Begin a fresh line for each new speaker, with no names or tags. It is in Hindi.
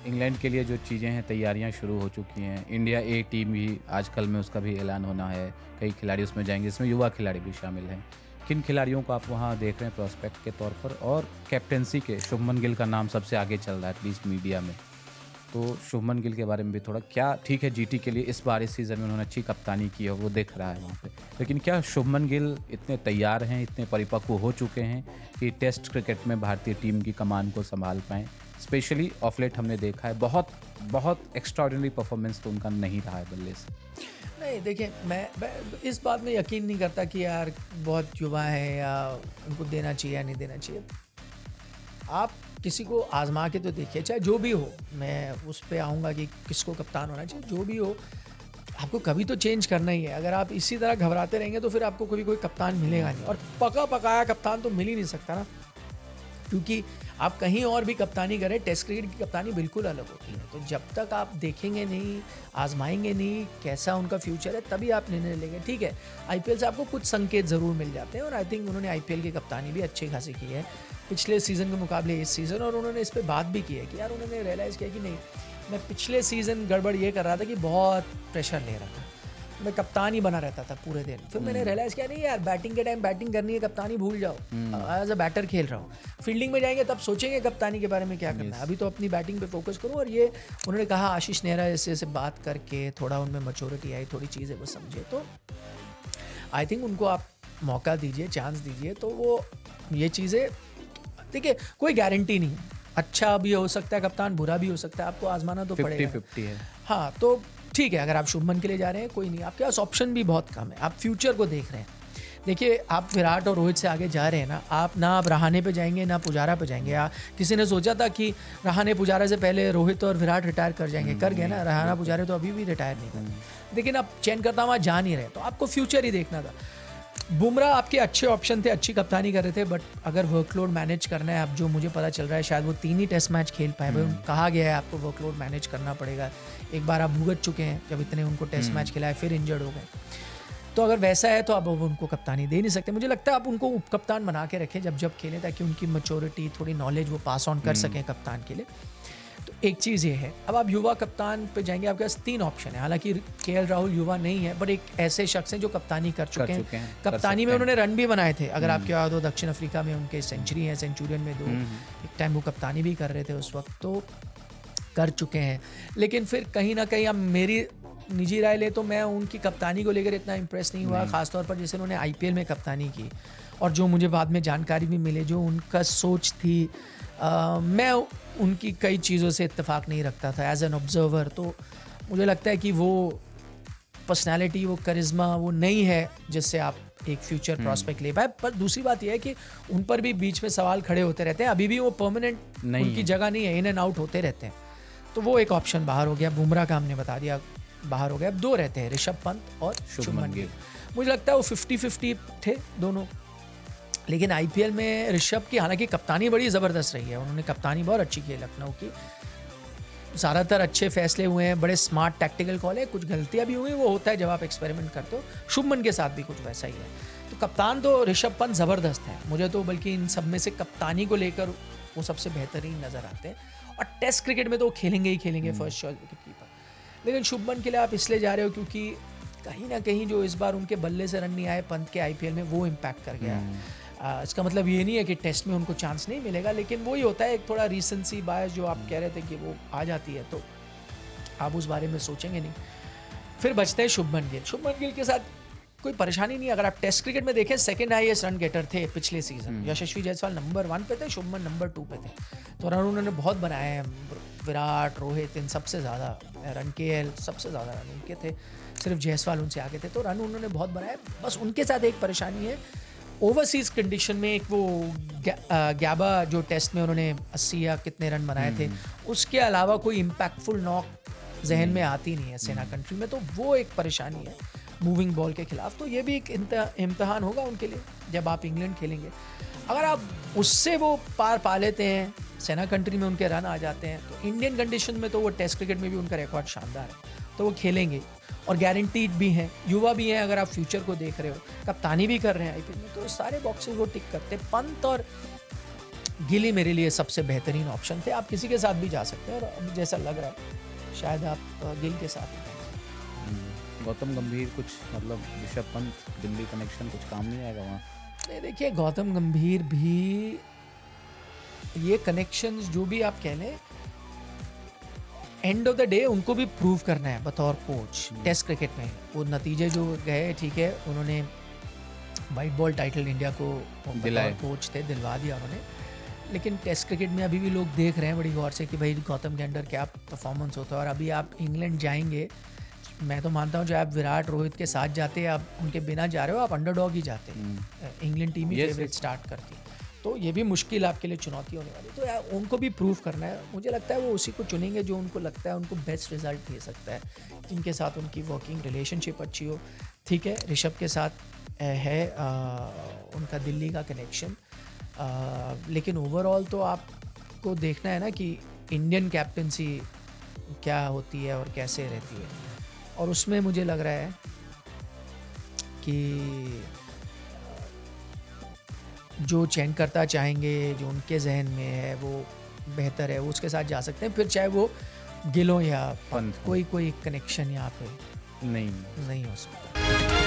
इंग्लैंड के लिए जो चीज़ें हैं, तैयारियां शुरू हो चुकी हैं। इंडिया ए टीम भी आजकल में उसका भी ऐलान होना है, कई खिलाड़ी उसमें जाएंगे, इसमें युवा खिलाड़ी भी शामिल हैं। किन खिलाड़ियों को आप वहाँ देख रहे हैं प्रोस्पेक्ट के तौर पर? और कैप्टेंसी के शुभमन गिल का नाम सबसे आगे चल रहा है एटलीस्ट मीडिया में, तो शुभमन गिल के बारे में भी थोड़ा, क्या ठीक है जीटी के लिए इस बार इस सीज़न में उन्होंने अच्छी कप्तानी की है, वो दिख रहा है वहाँ पे, लेकिन क्या शुभमन गिल इतने तैयार हैं, इतने परिपक्व हो चुके हैं कि टेस्ट क्रिकेट में भारतीय टीम की कमान को संभाल पाएँ? स्पेशली ऑफ लेट हमने देखा है बहुत बहुत एक्स्ट्राऑर्डिनरी परफॉर्मेंस तो उनका नहीं रहा है बल्ले से।
नहीं, देखिए मैं इस बात में यकीन नहीं करता कि यार बहुत युवा है या उनको देना चाहिए या नहीं देना चाहिए। आप किसी को आजमा के तो देखिए, चाहे जो भी हो। मैं उस पे आऊँगा कि किसको कप्तान होना चाहिए, जो भी हो आपको कभी तो चेंज करना ही है। अगर आप इसी तरह घबराते रहेंगे तो फिर आपको कभी कोई कप्तान मिलेगा नहीं, और पका पकाया कप्तान तो मिल ही नहीं सकता ना, क्योंकि आप कहीं और भी कप्तानी करें, टेस्ट क्रिकेट की कप्तानी बिल्कुल अलग होती है। तो जब तक आप देखेंगे नहीं, आजमाएंगे नहीं कैसा उनका फ्यूचर है, तभी आप निर्णय लेंगे। ठीक है, आईपीएल से आपको कुछ संकेत ज़रूर मिल जाते हैं, और आई थिंक उन्होंने आईपीएल की कप्तानी भी अच्छी खासी की है पिछले सीज़न के मुकाबले इस सीज़न। और उन्होंने इस पर बात भी की है कि यार उन्होंने रियलाइज़ किया कि नहीं, मैं पिछले सीज़न गड़बड़ ये कर रहा था कि बहुत प्रेशर ले रहा था, मैं कप्तान ही बना रहता था पूरे दिन। फिर मैंने रियलाइज़ किया नहीं यार, बैटिंग के टाइम बैटिंग करनी है, कप्तानी भूल जाओ, एज अ बैटर खेल रहा हूँ। फील्डिंग में जाएंगे तब सोचेंगे कप्तानी के बारे में क्या करना है, अभी तो अपनी बैटिंग पे फोकस करूँ। और ये उन्होंने कहा, आशीष नेहरा जैसे बात करके थोड़ा उनमें मैच्योरिटी आई, थोड़ी चीज़ें वो समझे, तो आई थिंक उनको आप मौका दीजिए, चांस दीजिए, तो वो ये चीज़ें, देखिए कोई गारंटी नहीं है, अच्छा भी हो सकता है कप्तान, बुरा भी हो सकता है, आपको आजमाना तो पड़ेगा।
50-50 है।
हाँ, तो ठीक है, अगर आप शुभमन के लिए जा रहे हैं कोई नहीं, आपके पास ऑप्शन भी बहुत कम है, आप फ्यूचर को देख रहे हैं। देखिए, आप विराट और रोहित से आगे जा रहे हैं ना, आप रहाणे पे जाएंगे ना पुजारा पे जाएंगे। या किसी ने सोचा था कि रहाणे पुजारा से पहले रोहित और विराट रिटायर कर जाएंगे, कर गए ना, रहाना पुजारा तो अभी भी रिटायर नहीं कर, लेकिन आप चयन करता हुआ जा नहीं रहे, तो आपको फ्यूचर ही देखना था। बुमराह आपके अच्छे ऑप्शन थे, अच्छी कप्तानी कर रहे थे, बट अगर वर्कलोड मैनेज करना है, अब जो मुझे पता चल रहा है शायद वो 3 ही टेस्ट मैच खेल पाए। भाई कहा गया है आपको वर्कलोड मैनेज करना पड़ेगा, एक बार आप भुगत चुके हैं जब इतने उनको टेस्ट मैच खिलाए, फिर इंजर्ड हो गए। तो अगर वैसा है तो अब उनको कप्तानी दे नहीं सकते। मुझे लगता है आप उनको उप कप्तान बना के रखें जब खेलें, ताकि उनकी मैच्योरिटी, थोड़ी नॉलेज वो पास ऑन कर सकें कप्तान के लिए। तो एक चीज़ ये है। अब आप युवा कप्तान पे जाएंगे, आपके पास 3 ऑप्शन है। हालांकि केएल राहुल युवा नहीं है, बट एक ऐसे शख्स हैं जो कप्तानी कर चुके हैं। कप्तानी में उन्होंने रन भी बनाए थे, अगर आपके याद हो, दक्षिण अफ्रीका में उनके सेंचुरी है, सेंचुरियन में 2, एक टाइम वो कप्तानी भी कर रहे थे उस वक्त, तो कर चुके हैं। लेकिन फिर कहीं ना कहीं, अब मेरी निजी राय ले तो मैं उनकी कप्तानी को लेकर इतना इंप्रेस नहीं हुआ, खासतौर पर जैसे उन्होंने आईपीएल में कप्तानी की, और जो मुझे बाद में जानकारी भी मिले, जो उनका सोच थी, मैं उनकी कई चीज़ों से इत्तेफाक नहीं रखता था एज एन ऑब्जर्वर। तो मुझे लगता है कि वो पर्सनैलिटी, वो करिश्मा वो नहीं है जिससे आप एक फ्यूचर प्रॉस्पेक्ट ले पाए। पर दूसरी बात यह है कि उन पर भी बीच में सवाल खड़े होते रहते हैं, अभी भी वो परमानेंट उनकी जगह नहीं है, इन एंड आउट होते रहते हैं। तो वो एक ऑप्शन बाहर हो गया। बुमराह का हमने बता दिया बाहर हो गया। अब 2 रहते हैं, ऋषभ पंत और शुभमन गिल। मुझे लगता है वो 50-50 थे दोनों, लेकिन आईपीएल में ऋषभ की हालांकि कप्तानी बड़ी ज़बरदस्त रही है, उन्होंने कप्तानी बहुत अच्छी की है लखनऊ की, ज़्यादातर अच्छे फैसले हुए हैं, बड़े स्मार्ट टैक्टिकल कॉल है, कुछ गलतियां भी हुई, वो होता है जब आप एक्सपेरिमेंट करते हो। शुभमन के साथ भी कुछ वैसा ही है। तो कप्तान तो ऋषभ पंत ज़बरदस्त है, मुझे तो बल्कि इन सब में से कप्तानी को लेकर वो सबसे बेहतरीन नज़र आते हैं। और टेस्ट क्रिकेट में तो वो खेलेंगे ही खेलेंगे, फर्स्ट चॉइस विकेट कीपर। लेकिन शुभमन के लिए आप इसलिए जा रहे हो क्योंकि कहीं ना कहीं जो इस बार उनके बल्ले से रन नहीं आए पंत के आईपीएल में, वो इम्पैक्ट कर गया। इसका मतलब ये नहीं है कि टेस्ट में उनको चांस नहीं मिलेगा, लेकिन वही होता है एक थोड़ा रीसेंसी बायस जो आप कह रहे थे कि वो आ जाती है, तो आप उस बारे में सोचेंगे नहीं। फिर बचते हैं शुभमन गिल। शुभमन गिल के साथ कोई परेशानी नहीं। अगर आप टेस्ट क्रिकेट में देखें, सेकंड हाईएस्ट रन गेटर थे पिछले सीजन। यशस्वी जायसवाल नंबर 1 पे थे, शुभमन नंबर 2 पे थे। तो रन उन्होंने बहुत बनाए हैं, विराट, रोहित, इन सबसे ज़्यादा रन, केएल सबसे ज़्यादा रन उनके थे, सिर्फ जायसवाल उनसे आगे थे। तो रन उन्होंने बहुत बनाए। बस उनके साथ एक परेशानी है, ओवरसीज़ कंडीशन में एक वो गैबा जो टेस्ट में उन्होंने 80 या कितने रन बनाए थे, उसके अलावा कोई इम्पैक्टफुल नॉक जहन में आती नहीं है सेना कंट्री में। तो वो एक परेशानी है मूविंग बॉल के खिलाफ। तो ये भी एक इम्तहान होगा उनके लिए जब आप इंग्लैंड खेलेंगे। अगर आप उससे वो पार पा लेते हैं, सेना कंट्री में उनके रन आ जाते हैं, तो इंडियन कंडीशन में तो वो टेस्ट क्रिकेट में भी उनका रिकॉर्ड शानदार है, तो वो खेलेंगे और गारंटीड भी हैं, युवा भी हैं। अगर आप फ्यूचर को देख रहे हो, कप्तानी भी कर रहे हैं आईपीएल में, तो सारे बॉक्सेस वो टिक करते हैं। पंत और गिल ही मेरे लिए सबसे बेहतरीन ऑप्शन थे। आप किसी के साथ भी जा सकते हैं और अभी जैसा लग रहा है शायद आप गिल के साथ ही जाएं।
गौतम गंभीर कुछ मतलब ऋषभ पंत दिल्ली कनेक्शन कुछ काम नहीं आएगा वहाँ?
नहीं, देखिए गौतम गंभीर भी ये कनेक्शंस जो भी आप कह लें, एंड ऑफ द डे उनको भी प्रूव करना है बतौर कोच टेस्ट क्रिकेट में। वो नतीजे जो गए ठीक है, उन्होंने वाइट बॉल टाइटल इंडिया को बतौर कोच थे दिलवा दिया उन्होंने, लेकिन टेस्ट क्रिकेट में अभी भी लोग देख रहे हैं बड़ी गौर से कि भाई गौतम के अंडर क्या परफॉर्मेंस होता है। और अभी आप इंग्लैंड जाएंगे, मैं तो मानता हूँ जो आप विराट रोहित के साथ जाते हैं, आप उनके बिना जा रहे हो, आप अंडरडॉग ही जाते हैं। इंग्लैंड टीम ही फेवरेट स्टार्ट करती, तो ये भी मुश्किल आपके लिए चुनौती होने वाली। तो यार उनको भी प्रूव करना है। मुझे लगता है वो उसी को चुनेंगे जो उनको लगता है उनको बेस्ट रिजल्ट दे सकता है, जिनके साथ उनकी वर्किंग रिलेशनशिप अच्छी हो। ठीक है, ऋषभ के साथ है उनका दिल्ली का कनेक्शन, लेकिन ओवरऑल तो आपको देखना है ना कि इंडियन कैप्टनसी क्या होती है और कैसे रहती है। और उसमें मुझे लग रहा है कि जो चयनकर्ता चाहेंगे, जो उनके जहन में है वो बेहतर है, वो उसके साथ जा सकते हैं। फिर चाहे वो गिल हो या पंत, कोई कनेक्शन यहाँ पे
नहीं
हो सकता।